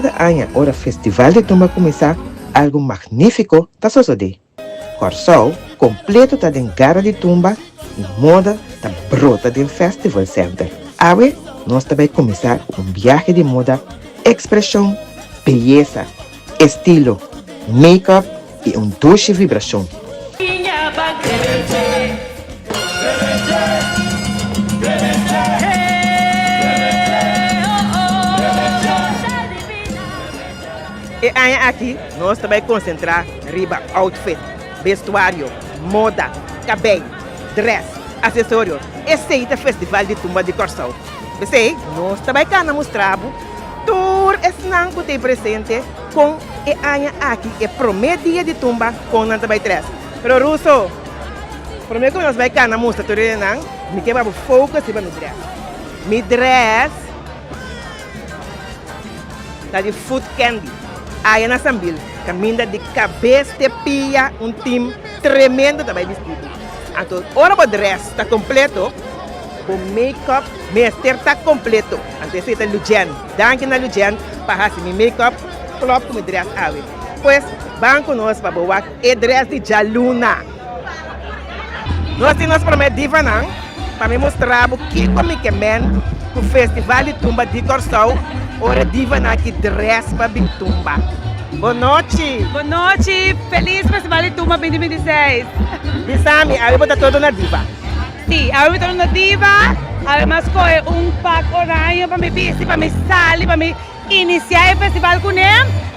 cada año, ahora Festival de Tumba começar, algo magnífico está sucedendo. Corsol, completo está em gara de tumba e moda está brota do Festival Center. Agora, nós também começar viagem de moda, expressão, beleza, estilo, make-up e duche vibração. E aí aqui, nós também concentrar riba outfit, vestuário, moda, cabelo, dress, acessório. Esse é o Festival de Tumba de Corsol. Você, nós também queremos mostrar tudo esse que tem presente com e aí aqui, é primeiro dia de tumba com nós também dress. Pero Russo, primeiro que nós vai querer mostrar tudo isso, me quer foco se vai no dress. Mi dress tá de food candy. Aí na Sambil, caminha de cabeça de pia, time tremendo também vestido. Então, hora o dress está completo, o make-up, mestre está completo. Então, esse é o Lucian. Danke na Lucian, para fazer meu make-up, flop com o dress aí. Pois, vamos conosco para boa o dress de Jaluna. Nós temos para diva não, para me mostrar o que como que men, o Festival de Tumba de Corsol. Ora diva na que dress para Tumba. Boa noite. Boa noite. Feliz Festival de Tumba 2026. Bisami, aí botar todo na diva. Sim, aí botar na diva. Aí mas escolhe pack horário para me vestir, para me sair, para me iniciar o festival com ele.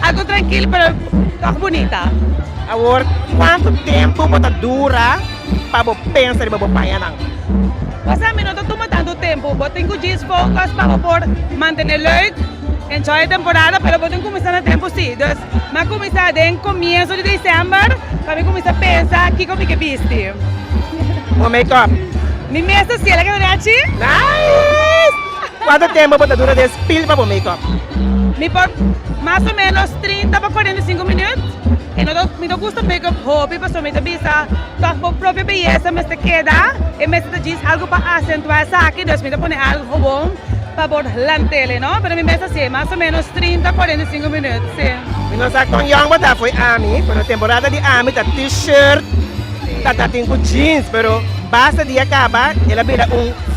Algo tranquilo, pero tá bonita. Agora, quanto tempo botar dura para pensar em botar panha não? Mas a mim não toma tanto tempo, mas tenho que focus para poder manter leuk, enjoy a temporada, pero tenho que começar no tempo sim. Então, mas começar em começo de dezembro, para mim começar a pensar aqui como que viste. O make-up? Me mestra sim, ela quer ver? Nice! Quanto tempo botar dura de spill para o make-up? Me por mais ou menos 30 para 45 minutos. E não gusta make-up hobby, mas me visa a própria beleza, mas te queda e me diz algo para acentuar essa aqui, então me pone algo bom para por lantele, não? Pero me mesa assim, mais ou menos 30 a 45 minutos, sim. E nós aqui com Young botar foi Ami, para a temporada de Ami tá t-shirt, tá com jeans, pero basta de acabar, ela vira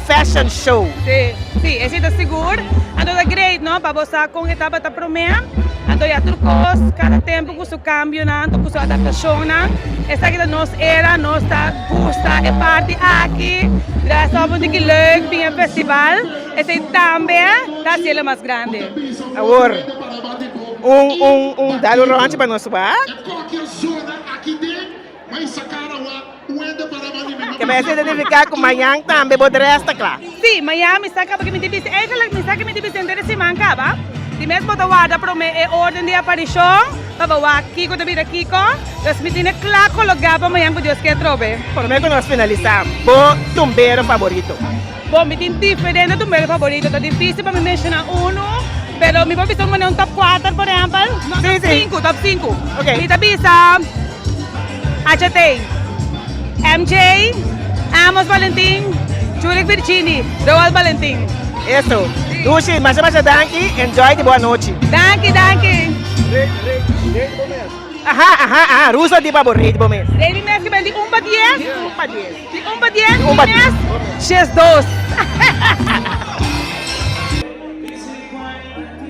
fashion show. Sim, sim, esse é seguro. Então é great, não? Para você com etapa tá promessa. Então, já trucos, cada tempo com o cambio, com sua adaptação. Essa aqui nós era, nós está gusta, é parte aqui. Já sabemos que leuk, bem festival. Esse também está sendo mais grande. Agora, dado rancho para nós, vai? Que vai se identificar com Miami também, pode resta, claro. Sim, Miami está acaba que me diz, é que me está que me diz interesse manca, va? Di mesmo tawada para me ordem de aparição, para Kiko também Kiko, das me tinha claro colocar para Miami Deus que trobe. Por mim que nós finalizamos, bom tumbeiro favorito. Bom, me tem diferente tumbeiro favorito, tá difícil para me mencionar pero me pode pensar top 4, por exemplo. No, sim, top 5. Ok. Me tabisa, HT, MJ, Amos Valentim, Julie Virginie, Roald Valentim. Isso. Dushi, mas danke, enjoy de boa noite. Danke. Aha, Russo de favorito, bom mês. Ele mês que vem de 1 para 10? De 1 para 10. De 1 para 10? Um para 10. X2.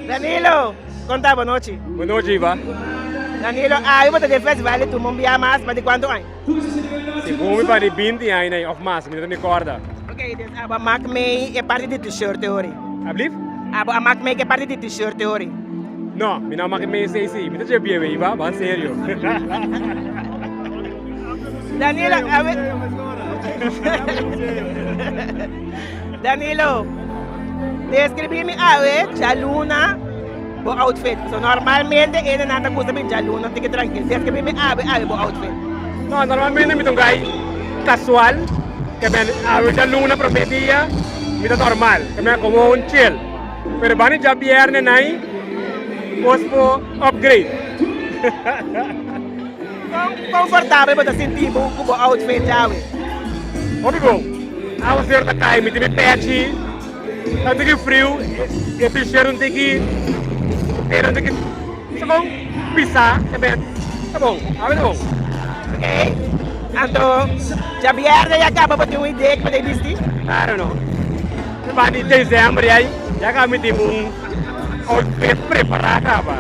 Danilo, conta boa noite. Boa noite, Iva. Danilo, eu vou ter festival de tumba mais, mas de quanto ano? Se come para 20 anos, of mais, me recorda. Ok, a Mac May é parte de t-shirt teoria. Ablief? A Mac May é parte de t-shirt teoria. Não, me não maak me sei sim, me tá já bem, Iva, bem sério. Danilo, Danilo, descrevi-me a Luna, o outfit. So normalmente ele não está gostando de Luna, fique tranquilo. Descrevi-me o outfit. Não, normalmente me tongai casual, que ben a Luna prometia, me tá normal, que me como chill. Pero bani já viernes nai, pospo upgrade. Confortável para sentir o outfit já. Amigo, a você tá cai, me tem patchy, tá tem frio, e t-shirt não tem que pero de que sa kong pisa, kaya tabong, amin tabong. Okay. Anto, sa biyernes ya ka ba yung ideya ko na ibisti? I don't know. Diba ni December ay, ya kami di mong outfit preparada ba?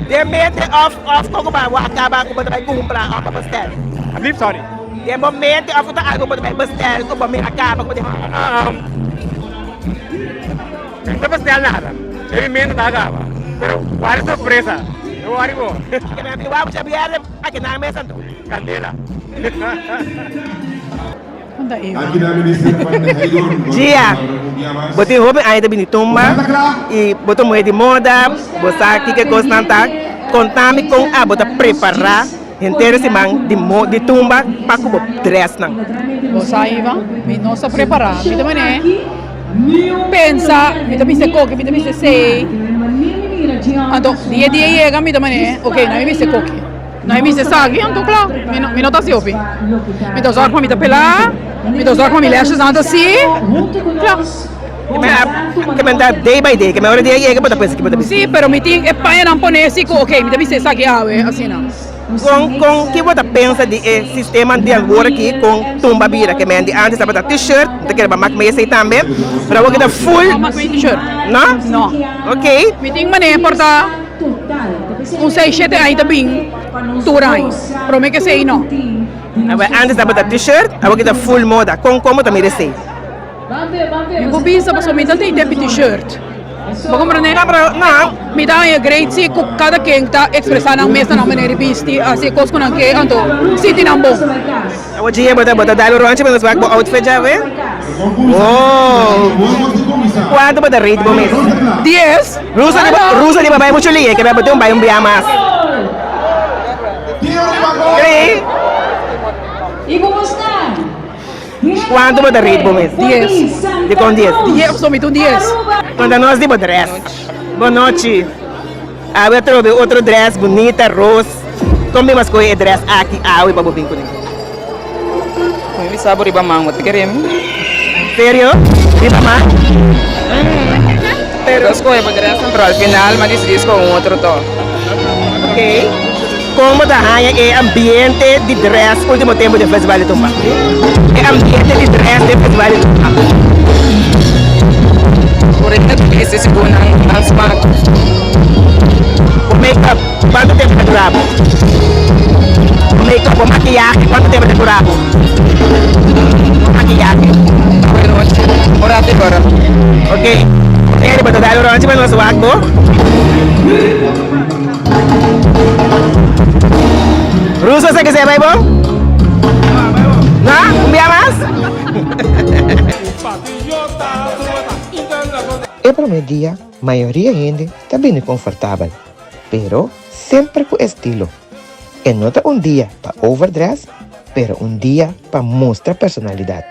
De mente off ko ba wa ka ba ko ba tayo kumpra ako pa pastel. I believe sorry. De momento off ko ta ako ba tayo pastel ko ba may akaba ko Ito pastel na haram. Sabi mento taga ba? Pero wala sorpresa. No worry mo. Kaya may wa sa biyernes akin na may santo. Candela. Anda Aquí la ministra Gia, bote hobe ay da binitumba e boto moeda de moda, botar aqui que gosta nanta, contame com a bota preparar inteiro semang de tumba para cubo dress nang. Bosa Iva, mi non sa preparar, mi também né? Pensa, mi também se coque, mi também se sei. Ando, dia chega, mi também né? Ok, não mi se coque. Não mi se sagi, ando claro, mi não tá se ouvi. Mi tô só com mi tá pelar, mi tô só com mi lashes ando assim. Claro. Que me dá day by day, que me hora dia chega bota pensa que bota. Sim, pero mi ting é pai não pone assim, ok, mi também se sagi ave, assim não. Com que você pensa de sistema de agora aqui com tumba bira que me ande antes estava t-shirt, te quero para me esse também, para o que tá full. Mas mi t-shirt. Não? Não. Ok. Mi ting mané porta um 6-7 aí também. Turai. Pero me que sei não. Antes estava t-shirt, agora que tá full moda. Como também receita. Mi vou pensar para somente tem tempo t-shirt. Vou comprar né? Não. Me dá é great se cada quem está expressando a mesma na maneira vesti, assim coisa com que anto senti não bom. Agora dia bota dar o rancho mas vai com outfit já vê. Oh. Quanto bota rate bom mesmo? 10. Rusa de babai muito liga que vai botar bai bia mais. Okay. Quanto bota rate bom mesmo? 10. De com 10. 10, somente 10. Quando nós de dress. Boa noite. Eu trouxe outro dress bonita, rosa. Como mais coisa dress aqui, eu para bobinho com ele. Ini sabor iba mango, te querem? Sério? Riba mais? Pero escolhe para pero al final me dices com outro to. Ok. Como da raia é ambiente de dress último tempo do Festival de Tumba? É ambiente de dress do Festival de Tumba. Por isso esse segundo ang spot. O make-up, quanto tempo de durabo? O make-up, o maquiagem, quanto tempo de durabo? O maquiagem. Bueno, orate agora. Ok. Ele botou dar o rancho para nós wagbo. Russo, você quiser, vai bom? Não? Um dia mais? El primer día, mayoría gente está bien confortable, pero siempre con estilo. Que no está un día para overdress, pero un día para mostrar personalidad.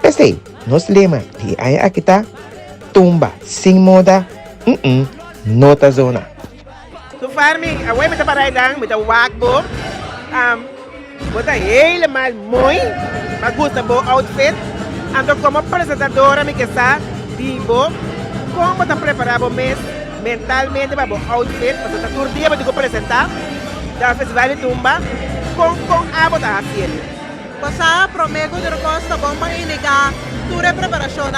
Ese nos lema de ahí aquí está, tumba sin moda, nota zona. Tu farming, away met de paraidang, met de wakbo, bota helemaal mooi, me gusta bo outfit, ando como presentadora me que está vivo. Como está preparado mentalmente para o outfit, para estar todo dia para apresentar da Festival de Tumba, com a botar assim. Basta prometo de costa bom para inigar toda a preparação,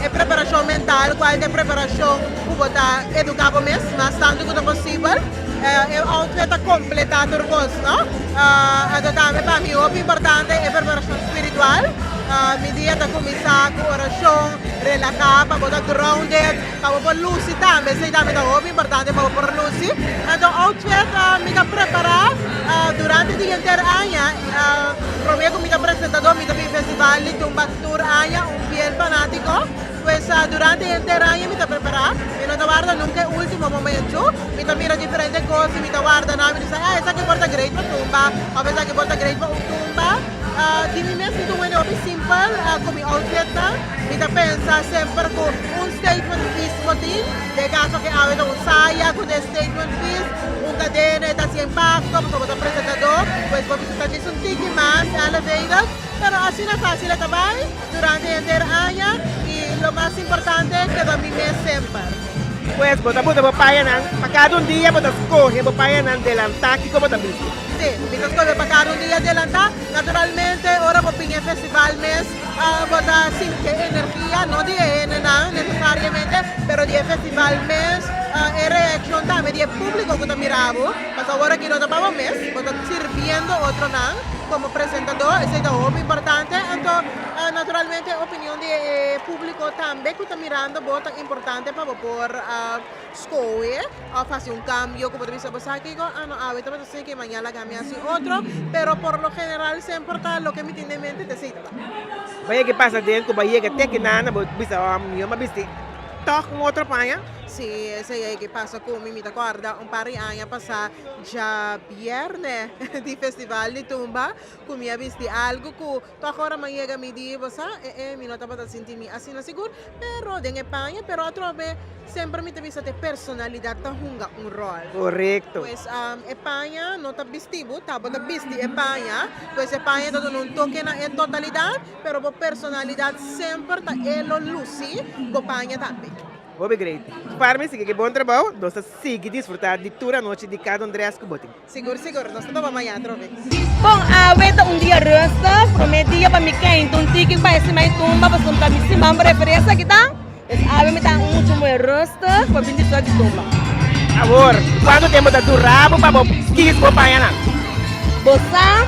é preparação mental, qual é a preparação para botar educado mesmo, mas tanto quanto possível, é o outfit a completar tudo costa, não? Então também para mim o importante é a preparação espiritual. Mi dia da começar com oração, relaxar, para botar grounded, para botar luz também, sei também da hobby importante para botar luz. Então outfit me dá preparar durante o dia inteiro ano, prometo me dá apresentador, me dá festival de Tumba Tour ano, fiel fanático. Pues durante o inteiro ano me dá preparar, me não guarda nunca o último momento, me dá mira diferentes coisas, me dá guarda nada, me diz essa que porta great para Tumba, ou essa que porta great para Tumba. Di mi mesmo do bueno simple como outfit me da pensa sempre com statement piece motim de caso que haja saia com statement piece cadena está sem impacto como apresentador pues vamos estar um tique mais elevated pero assim é fácil também durante o inteiro ano e o mais importante é que do mi mes sempre Pues, bota papayanan, para cada un día, bota escoge papayanan del antaki como también. Sí, mitos que para cada un día adelanta, naturalmente, ahora por pinche festival mes, bota sin que energía, no de necesariamente, pero de festival mes, reacción también de público que te miramos, pues ahora que no tapamos mes, bota sirviendo otro nan, como presentador, eso es muy importante, entonces, naturalmente, opinión de público también que está mirando, bota importante para poder escoger, hacer un cambio, como te dice, pues aquí, no, ahorita me dice que mañana cambia así otro, pero por lo general se importa lo que me tiene en mente, te cita. Vaya que pasa dentro, vaya que te que nada, bisa yo me viste, toca un otro paña. Sí, ese es que pasa con mi te acorda un par de años pasado ya viernes di festival de tumba con mi visto algo que tu ahora me llega mi día mi nota para sentirme así no seguro pero en España pero otra vez siempre me te viste de personalidad te juega un rol. Correcto. Pues España no está vestido, está vestido España, pues España todo un toque en totalidad, pero por personalidad siempre está el luci, España también. Vou be great. Para mim, que bom trabalho, nós seguimos desfrutar de toda a noite de cada Andrés Kubotin. Seguro, nós estamos amanhã, trove. Bom, aguenta dia rosta, prometia para me quente, ticket para esse mais tumba, para contar me se mamba referência aqui tá? Esse ave me dá último rosta, para vir de só de tumba. Agora, quanto tempo tá do rabo para quis acompanhar? Bossa,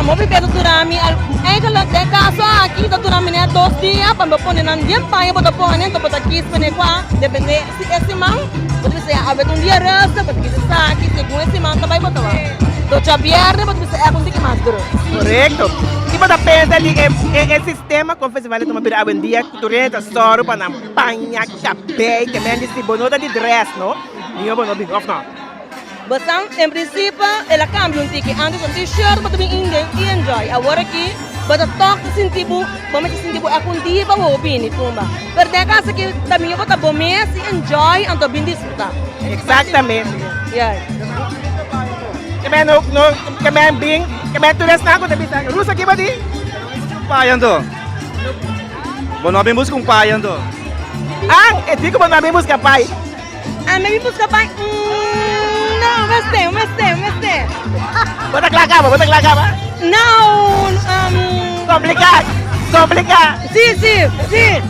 mo bebedo durami, ela de caso aqui do durami né 2 dias, para me pôr na dia paia, para pôr né, para quis para qua, depende se esse man, pode ser ave dia rosta, para quis estar aqui, segundo esse man também botar lá. Do viernes, pode ser é um mais duro. Correto. E você pensa que o sistema com o festival de Tumapira hoje em dia, tu renta só para na panha, cabé, que nem disse, bonota de dress, não? E eu vou não big off não. Basang, em princípio, ela cambia ticket. Antes um t-shirt para também enjoy. Agora aqui, para toque sentido, vamos te sentir é com dia para o opini tumba. Pero de casa que também eu vou estar bom mês enjoy, então bem desfrutar. Exatamente. Yeah. Que bem tu resta na conta bisa. Rusa aqui badi? Payan to. Bono abim busca payan to. Ah, digo para nós buscar pai. Ah, me busca pai. Não, mas tem. Bota clacaba. Não, Complicado. sim.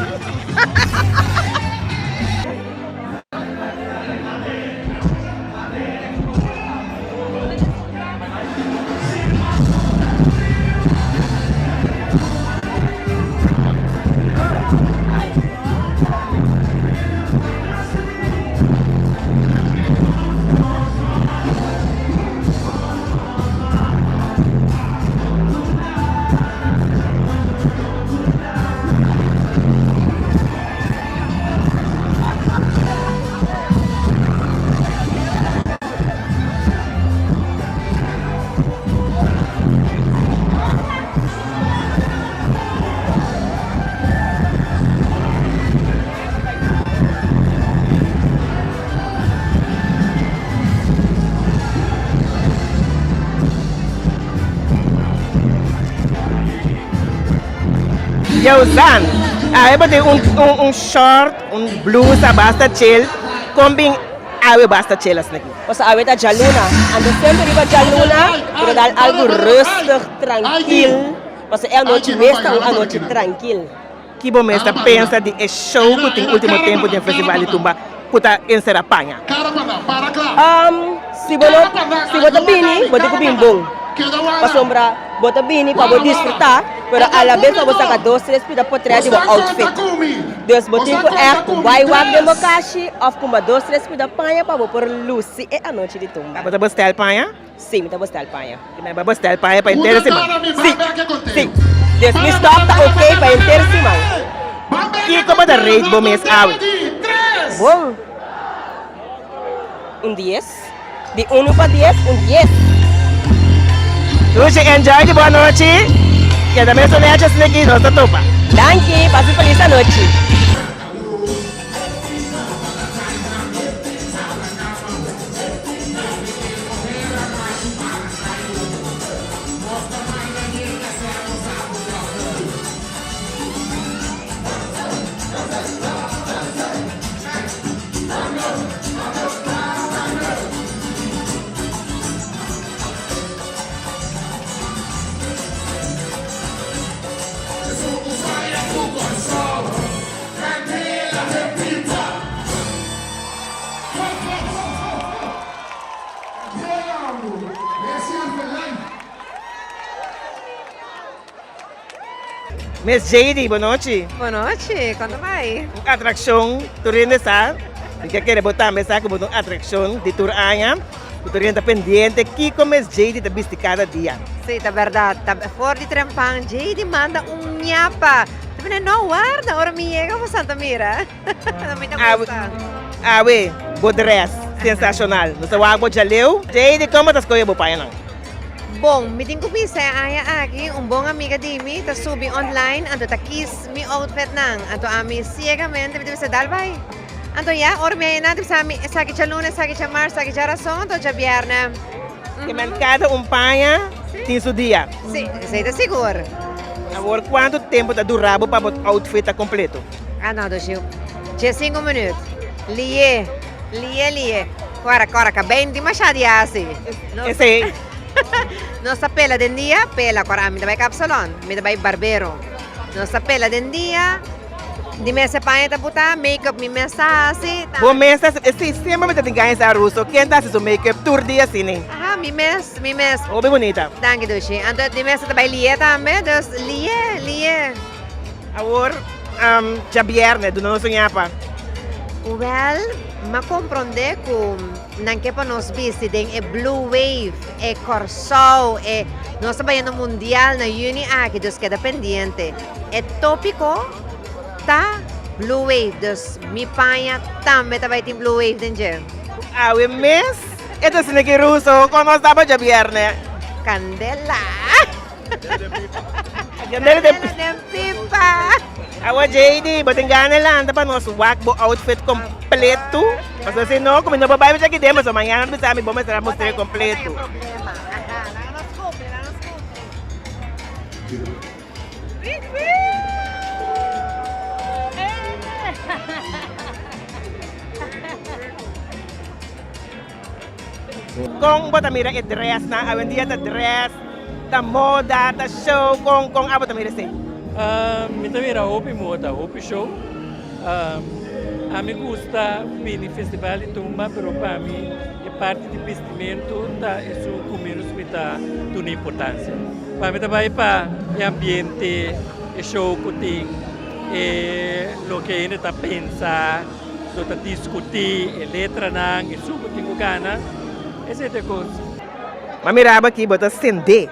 Eu usando. Ah, eu botei short, blusa, basta chill, combin basta chill assim aqui. Você aveta jaluna, ando sempre riba jaluna, para dar algo rustico, tranquilo. Você é a noite mesta ou a noite tranquila. Que bom mesmo pensa de show que tem último tempo de festival de tumba, puta em Serapanha. Se você bini, você com bom. Para sombra, bota bini para desfrutar, pero a la vez você saca 2, 3 pida por trás de outfit. Deus botinho vai de mocashi, of com 2, 3 pida panha para por luci e a noite de tumba. Bota bostel panha? Sim, me tá bostel panha. Vai bostel panha para inteira semana. Sim. Deus me stop tá ok para inteira semana. Que como da rate bom mês awe? Bom. 10. De 1 para 10, 10. Lucy, enjoy de boa noite. Que também sou neta aqui, nossa topa. Danke, passe feliz a noite. Miss JD, boa noite. Boa noite, quando vai? Atração, tu rende sa? Porque quer botar mesa como uma atração de tour anha. Tu rende pendiente que como Miss JD te viste cada dia. Sim, tá verdade. Tá fora de trempang, JD manda nhapa. Tapi não guarda, ora me chega para Santa Mira. Também tá gostando. Ah, ué, boa dress, sensacional. Não sei o que já leu. JD, como tu escolheu o pai não? Bom, me tenho que pensar aqui, bom amiga de mim, tá subi online, ando tá kiss mi outfit nang, ando ami ciegamente, deve ser dalbay. Ando ya, ora me na, deve ser sa que lunes, sa que martes, sa que razão, ando já viernes. Que cada panha tem seu dia. Sim, sei tá seguro. Agora, quanto tempo tá durado para o outfit tá completo? Ah, não, do Gil. Tinha 5 minutos. Lie. Agora, bem de machado assim. Esse aí. Nossa pela de dia, pela. Agora, me dá cap salão, me dá barbero. Nossa pela de dia, de mesa panha tá puta, make-up, me mesa assim. Bom, mesa, esse sempre me tá ganhando a russo. Quem tá se make-up tour dia assim, né? Ah, me mes. Oh, bem bonita. Danke, Dushi. Ando de mesa também lie também, dus lie. Agora, já viernes, do nosso nhapa. Well, ma comprende que não que para nós viste tem Blue Wave, Corsol, nós estamos no mundial na Uni aqui, dus queda pendiente. Tópico tá Blue Wave, dus mi panha também tá vai ter Blue Wave dentro. Ah, o mês? Ito si Nicky Russo, como estava já viernes? Candela. Candela de pipa. Awa JD, bating gana lang, dapat nós wakbo outfit completo. Kasi se não, como não babai já que demos, amanhã não precisa me bom mostrar mostrar completo. Kung bota mira dress na, awen dia ta dress, ta moda, ta show, kung abota mira say. Mita mira hopi moda, hopi show. A me gusta pini festival de tumba, pero para mim é parte de vestimento, tá isso com menos me tá tuna importância. Para mim também para o ambiente, o show que tem, lo que ainda tá pensar, lo tá discutir, letra não, isso que tenho gana, essa é a coisa. Mas mirava aqui, bota sender.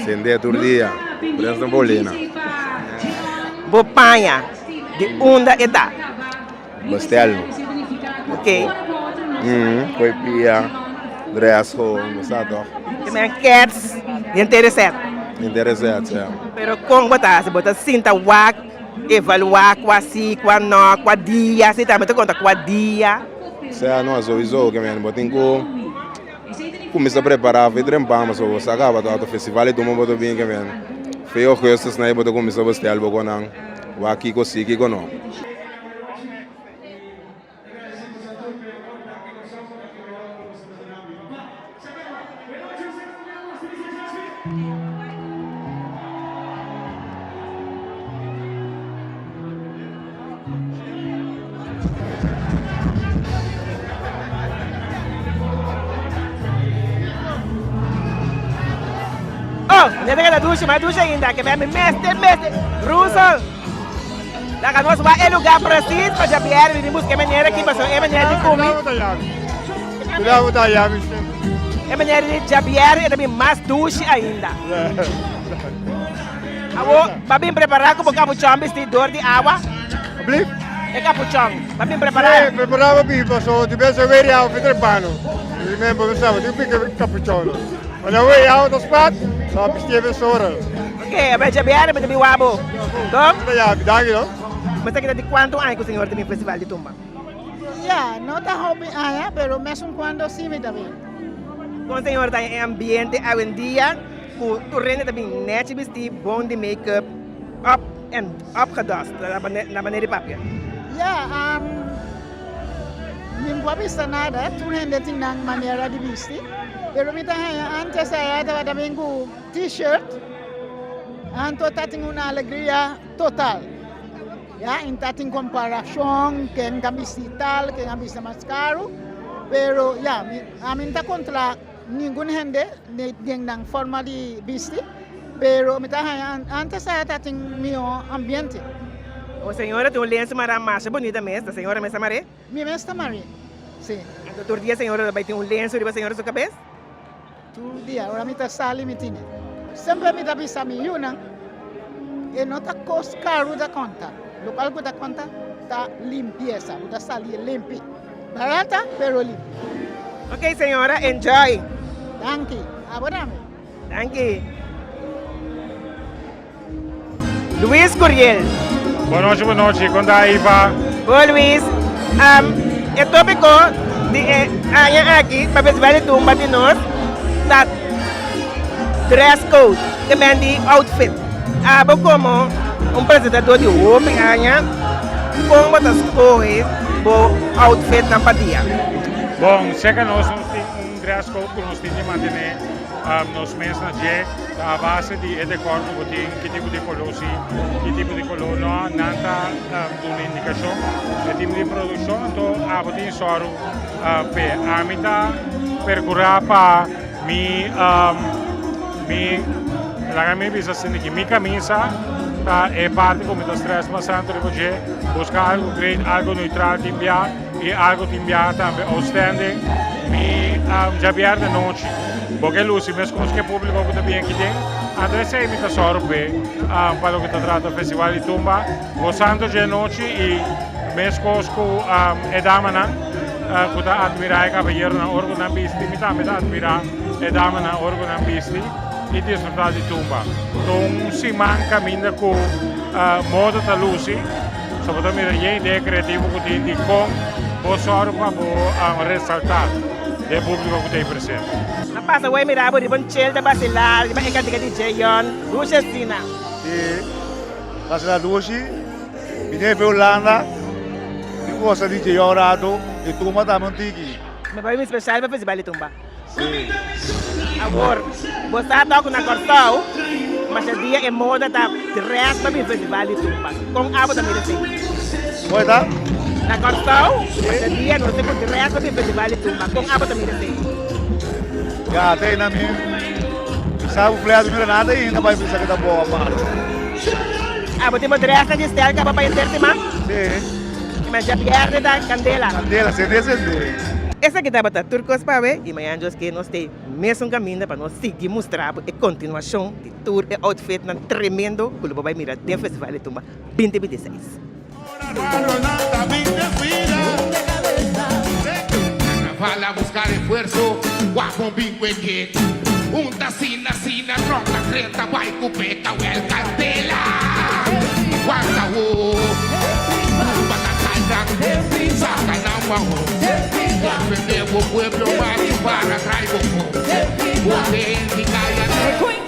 Sender todo dia, por exemplo, bolina. Bopanha, de onda e da. Bastelno. Ok. Coipia, dress home, sabe? Também cats, interessante. Interessante, é. Pero com botar, se bota cinta wak, evaluar quase, qual não, qual dia, se também te conta qual dia. Se a nós avisou que mesmo, botem com começa a preparar, foi trempar, so sagava do festival e tomou botou bem que mesmo. Feio coisas na botou começar a bastel boco não, waki ko siki ko não. Oh, não tem que ducha, mas ducha ainda, que vem mestre, Russo. Lá que nós vamos em lugar preciso, para já vier, e vimos que é maneira aqui, passou, é maneira de comer. É maneira de já vier, e também mais ducha ainda. Agora, para bem preparar como capuchão, vestidor de água. É capuchão, para bem preparar. Preparava pipa, so ti penso che eri a Petrepano. Remember, pensavo, ti pica cappuccino. When I way out of spot, so I still sora. Ok, mas já vier, mas também o abo. Então? Já, daqui, não? Mas aqui de quanto ano que o senhor tem festival de tumba? Ya, no está hobby allá, pero mesmo cuando sí me está bien. Com o senhor está em ambiente hoje em dia, o rende também net vestir, bom de make-up, opgedast, na maneira de papel. Ya, não pode ser nada, tu rende tem na maneira de vestir, pero me está antes saya estava também com t-shirt, anto está tem uma alegria total. Ya, está tem comparação, quem vestir tal, quem vestir mais caro, pero ya, a mim está contra nenhum rende, nem forma de vestir, Pero me está antes era tem meu ambiente. A senhora tem um lenço mais bonito mesmo, a senhora me samaré? Minha mãe está Maria. Sim. Então, todo dia a senhora vai ter um lenço de a senhora sua cabeça? Todo dia, agora me está sali me tinha. Sempre me está pensando milhona. E não está cos caro da conta. Local que da conta está limpeza, está sali limpi. Barata, pero limpa. Ok, senhora, enjoy. Thank you. Aboname. Thank you. Luis Curiel. Boa noite. Quando aí vai? Oi, Luis. O tópico de aqui para festival de tumba de nós está dress code, também de outfit. Como apresentador de homem, como você escolhe o outfit na padia? Bom, sei que nós temos dress code que nós temos que manter nos meses na dia, a base de decor que tipo de color sim, que tipo de color não está dando indicação, que tipo de produção, então a botin soro a mim tá percurar para la minha bisa assim que minha camisa tá é parte como do stress mas santo de buscar algo green, algo neutral, timbia e algo timbia também outstanding, já vier de noite. Porque Lucy, mesmo com o público que também aqui tem, até se imita sorbe para o que trata o festival de tumba, gostando de noite e mesmo com a dama que está admirar o caballero na orgo na pista, imita admirar a dama na orgo na pista e desfrutar de tumba. Então, se manca ainda com moda da Lucy, sobretudo a ideia criativa que tem de como o sorbo para ressaltar o público que tem presente. Na passa o mirar de bom chill da basilar, de baixar de DJ Yon, Lucia Sina. E basilar hoje, vim para Holanda, e gosta de DJ Orado e tumba da Montigi. Me vai me especial para festival de tumba. Sim. Agora, você está na Corsal, mas o dia é moda da dress para o festival de tumba. Com abo também assim. Oi, tá? Na Corsal, mas o dia não tem dress para o festival de tumba. Com abo também assim. Já tem na minha. Sabe o fleado não é nada ainda, vai pensar que tá boa, mano. Você tem dress de style que para entrar cima? Sim. Mas já perde da candela. Candela, sem descender. Essa aqui estava para turcos para ver e amanhã que nós temos mesmo caminho para nós seguir mostrar a continuação de tour e outfit na tremendo que vai mirar do Festival de Tumba 2026. Vale a buscar esfuerzo, guapo bingo en que un tacina, troca, treta, guay, cupeta, el candela. Guarda, saca na mão, defendemos o pueblo, para traigo, o que